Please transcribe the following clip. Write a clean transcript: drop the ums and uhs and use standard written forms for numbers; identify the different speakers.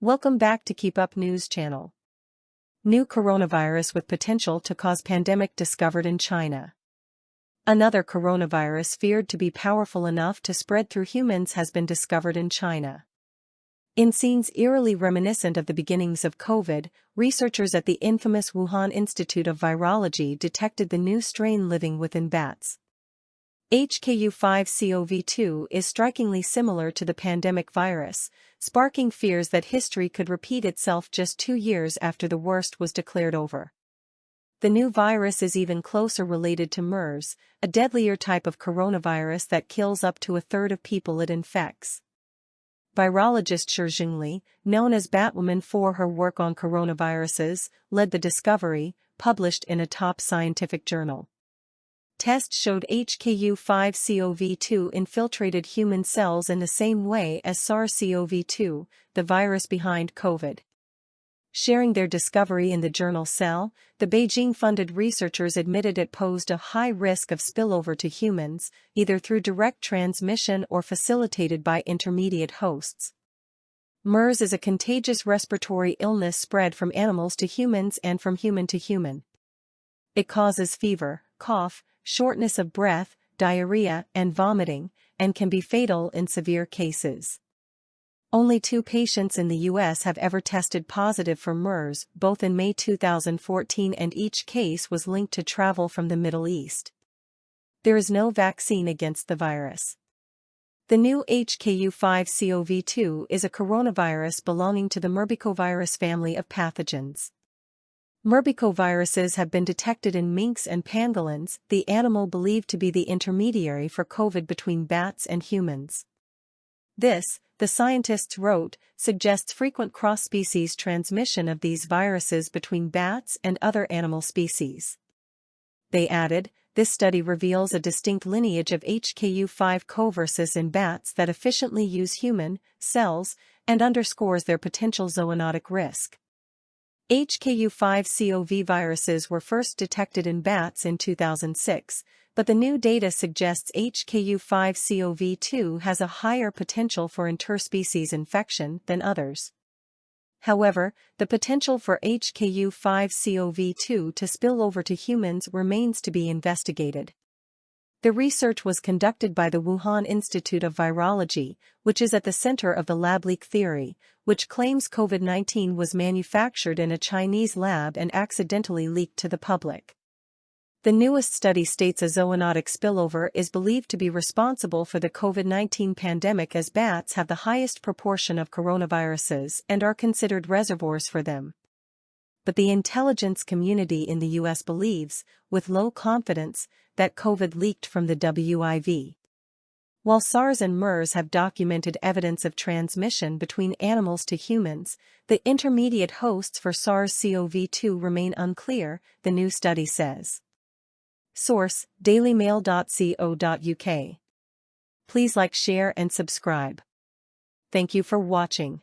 Speaker 1: Welcome back to Keep Up News Channel. New coronavirus with potential to cause pandemic discovered in China. Another coronavirus feared to be powerful enough to spread through humans has been discovered in China. In scenes eerily reminiscent of the beginnings of COVID, researchers at the infamous Wuhan Institute of Virology detected the new strain living within bats. HKU5CoV2 is strikingly similar to the pandemic virus, sparking fears that history could repeat itself just 2 years after the worst was declared over. The new virus is even closer related to MERS, a deadlier type of coronavirus that kills up to a third of people it infects. Virologist Shi Zhengli, known as Batwoman for her work on coronaviruses, led the discovery, published in a top scientific journal. Tests showed HKU5CoV2 infiltrated human cells in the same way as SARS-CoV-2, the virus behind COVID. Sharing their discovery in the journal Cell, the Beijing-funded researchers admitted it posed a high risk of spillover to humans, either through direct transmission or facilitated by intermediate hosts. MERS is a contagious respiratory illness spread from animals to humans and from human to human. It causes fever, cough, shortness of breath, diarrhea, and vomiting, and can be fatal in severe cases. Only 2 patients in the U.S. have ever tested positive for MERS, both in May 2014, and each case was linked to travel from the Middle East. There is no vaccine against the virus. The new HKU5CoV2 is a coronavirus belonging to the Merbicovirus family of pathogens. Merbicoviruses have been detected in minks and pangolins, the animal believed to be the intermediary for COVID between bats and humans. This, the scientists wrote, suggests frequent cross-species transmission of these viruses between bats and other animal species. They added, this study reveals a distinct lineage of HKU5 coversus in bats that efficiently use human cells and underscores their potential zoonotic risk. HKU5CoV viruses were first detected in bats in 2006, but the new data suggests HKU5CoV2 has a higher potential for interspecies infection than others. However, the potential for HKU5CoV2 to spill over to humans remains to be investigated. The research was conducted by the Wuhan Institute of Virology, which is at the center of the lab leak theory, which claims COVID-19 was manufactured in a Chinese lab and accidentally leaked to the public. The newest study states a zoonotic spillover is believed to be responsible for the COVID-19 pandemic, as bats have the highest proportion of coronaviruses and are considered reservoirs for them. But the intelligence community in the U.S. believes, with low confidence, that COVID leaked from the WIV. While SARS and MERS have documented evidence of transmission between animals to humans, the intermediate hosts for SARS-CoV-2 remain unclear, the new study says. Source: dailymail.co.uk. Please like, share and subscribe. Thank you for watching.